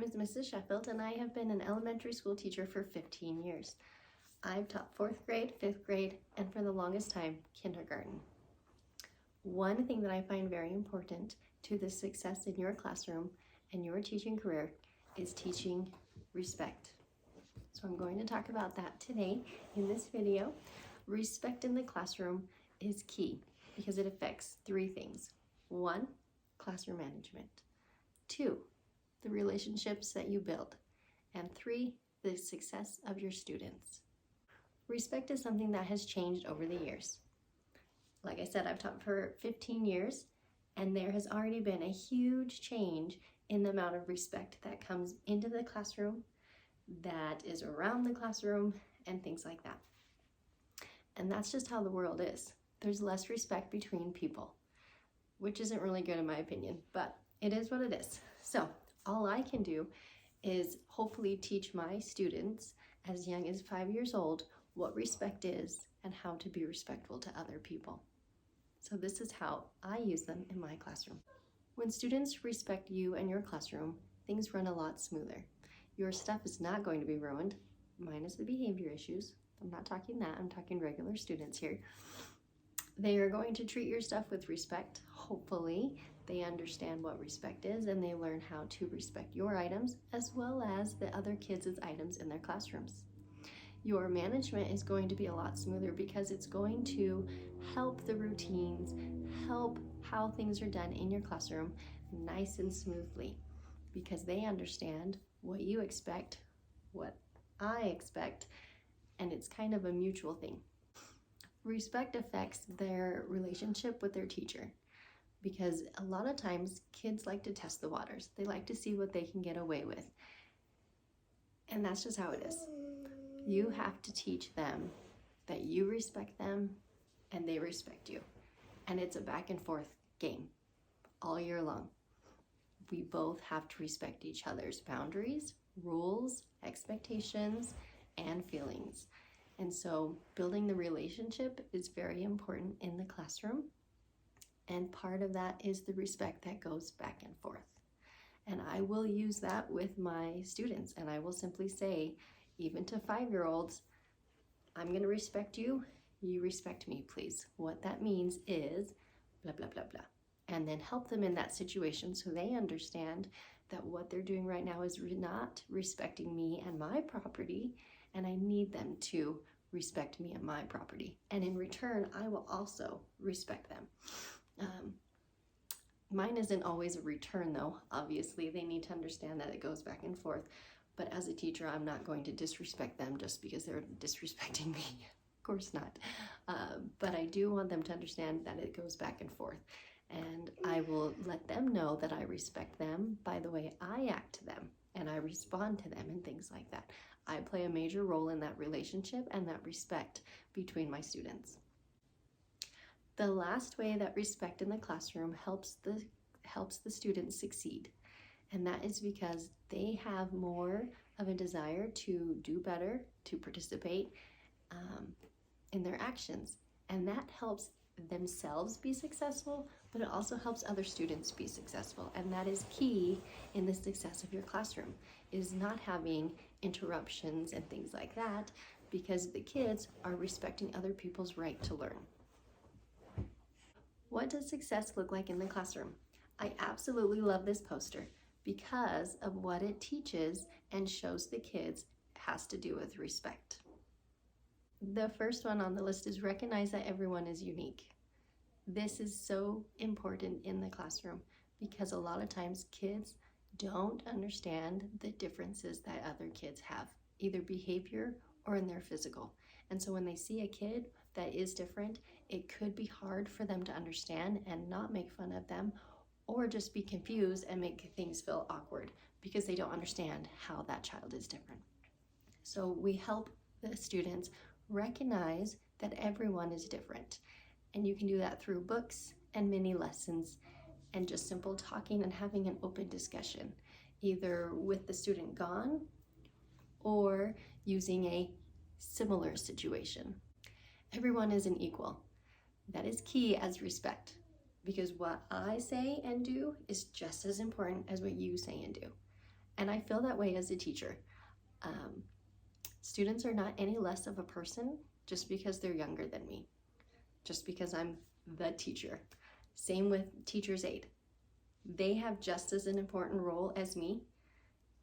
is Mrs. Sheffield, and I have been an elementary school teacher for 15 years. I've taught 4th grade, 5th grade, and for the longest time, kindergarten. One thing that I find very important to the success in your classroom and your teaching career is teaching respect. So I'm going to talk about that today in this video. Respect in the classroom is key because it affects 3 things. 1, classroom management. 2, the relationships that you build. And 3, the success of your students. Respect is something that has changed over the years. Like I said, I've taught for 15 years, and there has already been a huge change in the amount of respect that comes into the classroom, that is around the classroom, and things like that. And that's just how the world is. There's less respect between people, which isn't really good in my opinion, but it is what it is. So all I can do is hopefully teach my students as young as 5 years old what respect is and how to be respectful to other people. So this is how I use them in my classroom. When students respect you and your classroom, things run a lot smoother. Your stuff is not going to be ruined, minus the behavior issues. I'm not talking that, I'm talking regular students here. They are going to treat your stuff with respect. Hopefully, they understand what respect is and they learn how to respect your items as well as the other kids' items in their classrooms. Your management is going to be a lot smoother because it's going to help the routines, help how things are done in your classroom nice and smoothly because they understand what you expect, what I expect, and it's kind of a mutual thing. Respect affects their relationship with their teacher because a lot of times kids like to test the waters. They like to see what they can get away with. And that's just how it is. You have to teach them that you respect them and they respect you. And it's a back and forth game all year long. We both have to respect each other's boundaries, rules, expectations, and feelings. And so building the relationship is very important in the classroom. And part of that is the respect that goes back and forth. And I will use that with my students. And I will simply say, even to 5-year-olds, I'm going to respect you. You respect me, please. What that means is blah, blah, blah, blah. And then help them in that situation so they understand that what they're doing right now is not respecting me and my property. And I need them to respect me and my property. And in return, I will also respect them. Mine isn't always a return though. Obviously, they need to understand that it goes back and forth. But as a teacher, I'm not going to disrespect them just because they're disrespecting me. Of course not. But I do want them to understand that it goes back and forth. And I will let them know that I respect them by the way I act to them and I respond to them and things like that. I play a major role in that relationship and that respect between my students. The last way that respect in the classroom helps the students succeed. And that is because they have more of a desire to do better, to participate in their actions. And that helps themselves be successful, but it also helps other students be successful. And that is key in the success of your classroom, is not having interruptions and things like that, because the kids are respecting other people's right to learn. What does success look like in the classroom? I absolutely love this poster because of what it teaches and shows the kids has to do with respect. The first one on the list is recognize that everyone is unique. This is so important in the classroom because a lot of times kids don't understand the differences that other kids have, either behavior or in their physical. And so when they see a kid that is different, it could be hard for them to understand and not make fun of them, or just be confused and make things feel awkward because they don't understand how that child is different. So we help the students recognize that everyone is different. And you can do that through books and mini lessons and just simple talking and having an open discussion, either with the student gone or using a similar situation. Everyone is an equal. That is key as respect, because what I say and do is just as important as what you say and do. And I feel that way as a teacher. Students are not any less of a person just because they're younger than me, just because I'm the teacher. Same with teacher's aide. They have just as an important role as me,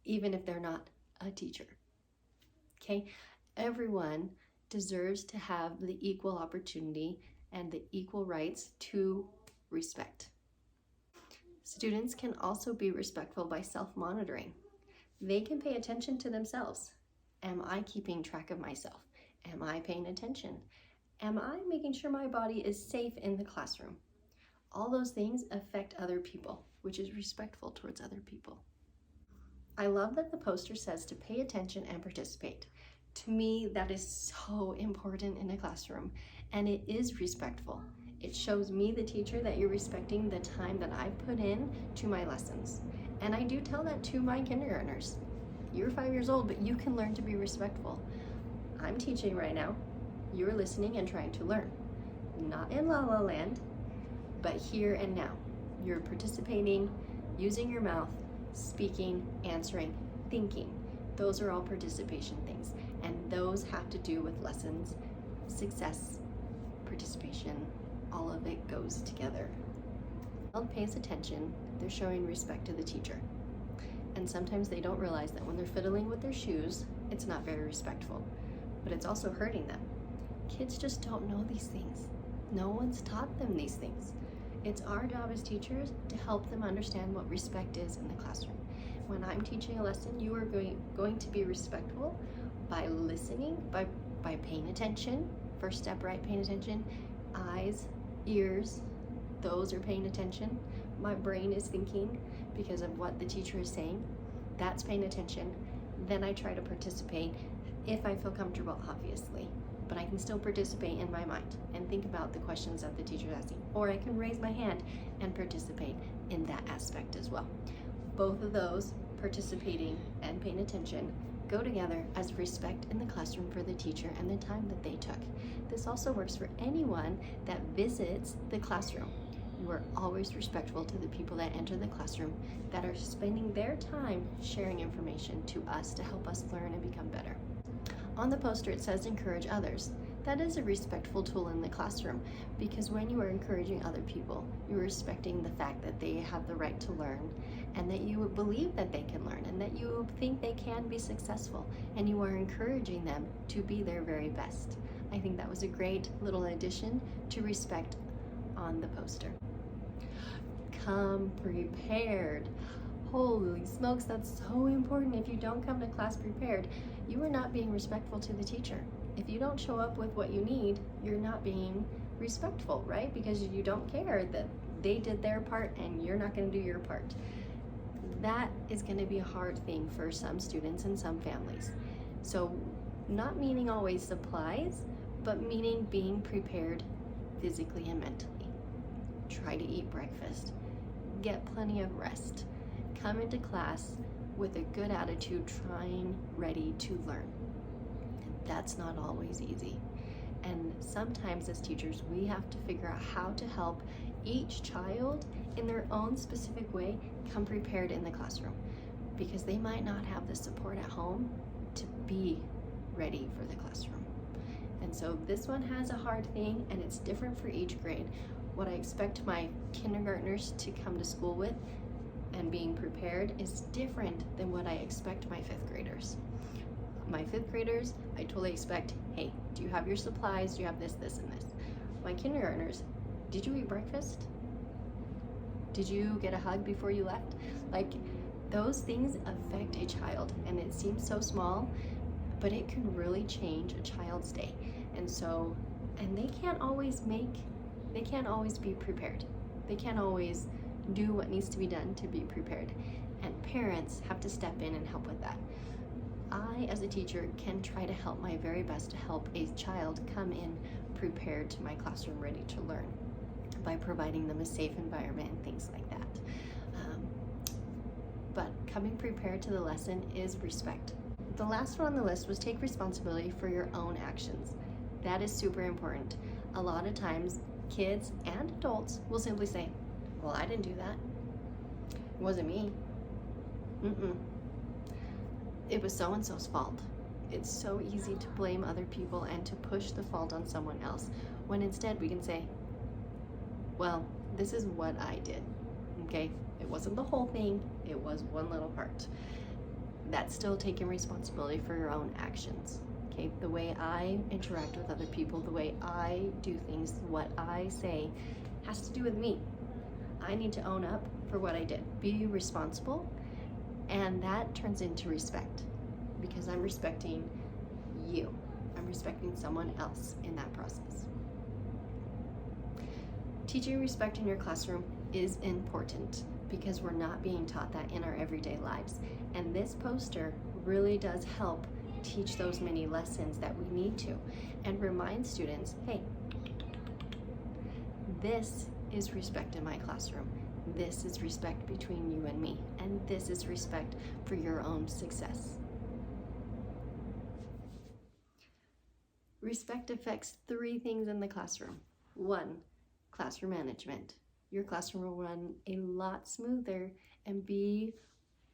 even if they're not a teacher. Okay? Everyone deserves to have the equal opportunity and the equal rights to respect. Students can also be respectful by self-monitoring. They can pay attention to themselves. Am I keeping track of myself? Am I paying attention? Am I making sure my body is safe in the classroom? All those things affect other people, which is respectful towards other people. I love that the poster says to pay attention and participate. To me, that is so important in a classroom, and it is respectful. It shows me, the teacher, that you're respecting the time that I've put in to my lessons. And I do tell that to my kindergartners. You're 5 years old, but you can learn to be respectful. I'm teaching right now. You're listening and trying to learn. Not in La La Land, but here and now. You're participating, using your mouth, speaking, answering, thinking. Those are all participation things, and those have to do with lessons, success, participation. All of it goes together. When a child pays attention, they're showing respect to the teacher. And sometimes they don't realize that when they're fiddling with their shoes, it's not very respectful, but it's also hurting them. Kids just don't know these things. No one's taught them these things. It's our job as teachers to help them understand what respect is in the classroom. When I'm teaching a lesson, you are going to be respectful by listening, by paying attention. First step, right? Paying attention. Eyes, ears, those are paying attention. My brain is thinking because of what the teacher is saying. That's paying attention. Then I try to participate if I feel comfortable, obviously. But I can still participate in my mind and think about the questions that the teacher is asking. Or I can raise my hand and participate in that aspect as well. Both of those, participating and paying attention, go together as respect in the classroom for the teacher and the time that they took. This also works for anyone that visits the classroom. You are always respectful to the people that enter the classroom, that are spending their time sharing information to us to help us learn and become better. On the poster it says encourage others. That is a respectful tool in the classroom, because when you are encouraging other people, you're respecting the fact that they have the right to learn, and that you believe that they can learn, and that you think they can be successful, and you are encouraging them to be their very best. I think that was a great little addition to respect on the poster. Come prepared. Holy smokes, that's so important. If you don't come to class prepared, you are not being respectful to the teacher. If you don't show up with what you need, you're not being respectful, right? Because you don't care that they did their part and you're not going to do your part. That is going to be a hard thing for some students and some families. So not meaning always supplies, but meaning being prepared physically and mentally. Try to eat breakfast. Get plenty of rest. Come into class with a good attitude, trying, ready to learn. That's not always easy. And sometimes as teachers, we have to figure out how to help each child in their own specific way come prepared in the classroom, because they might not have the support at home to be ready for the classroom. And so this one has a hard thing, and it's different for each grade. What I expect my kindergartners to come to school with and being prepared is different than what I expect my fifth graders. My fifth graders, I totally expect, hey, do you have your supplies? Do you have this, this, and this? My kindergartners, did you eat breakfast? Did you get a hug before you left? Like, those things affect a child, and it seems so small, but it can really change a child's day. And so, and they can't always be prepared. They can't always do what needs to be done to be prepared. And parents have to step in and help with that. I, as a teacher, can try to help my very best to help a child come in prepared to my classroom, ready to learn, by providing them a safe environment and things like that. But coming prepared to the lesson is respect. The last one on the list was take responsibility for your own actions. That is super important. A lot of times, kids and adults will simply say, well, I didn't do that. It wasn't me. it was so-and-so's fault. It's so easy to blame other people and to push the fault on someone else, when instead we can say, well, this is what I did, okay? It wasn't the whole thing, it was one little part. That's still taking responsibility for your own actions, okay? The way I interact with other people, the way I do things, what I say has to do with me. I need to own up for what I did, be responsible, and that turns into respect, because I'm respecting you. I'm respecting someone else in that process. Teaching respect in your classroom is important because we're not being taught that in our everyday lives. And this poster really does help teach those many lessons that we need to, and remind students, hey, this is respect in my classroom. This is respect between you and me, and this is respect for your own success. Respect affects 3 things in the classroom. 1, classroom management. Your classroom will run a lot smoother and be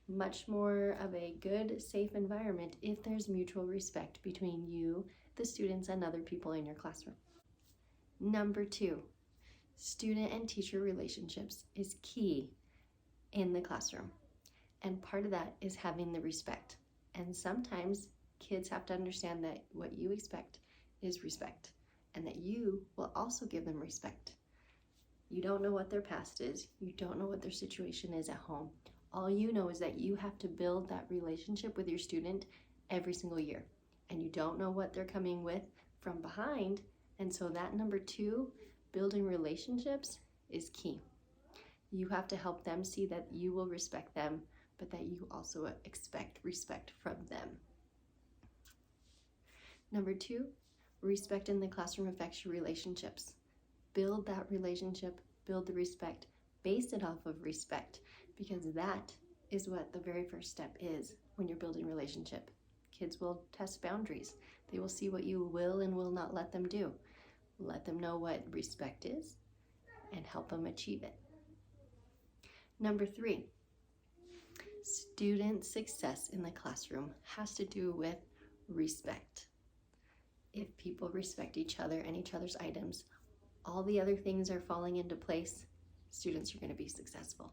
much more of a good, safe environment if there's mutual respect between you, the students, and other people in your classroom. Number 2, student and teacher relationships is key in the classroom. And part of that is having the respect. And sometimes kids have to understand that what you expect is respect, and that you will also give them respect. You don't know what their past is. You don't know what their situation is at home. All you know is that you have to build that relationship with your student every single year. And you don't know what they're coming with from behind. And so that number 2, building relationships, is key. You have to help them see that you will respect them, but that you also expect respect from them. Number 2, respect in the classroom affects your relationships. Build that relationship, build the respect, base it off of respect, because that is what the very first step is when you're building relationship. Kids will test boundaries. They will see what you will and will not let them do. Let them know what respect is and help them achieve it. Number 3, student success in the classroom has to do with respect. If people respect each other and each other's items, all the other things are falling into place, students are going to be successful.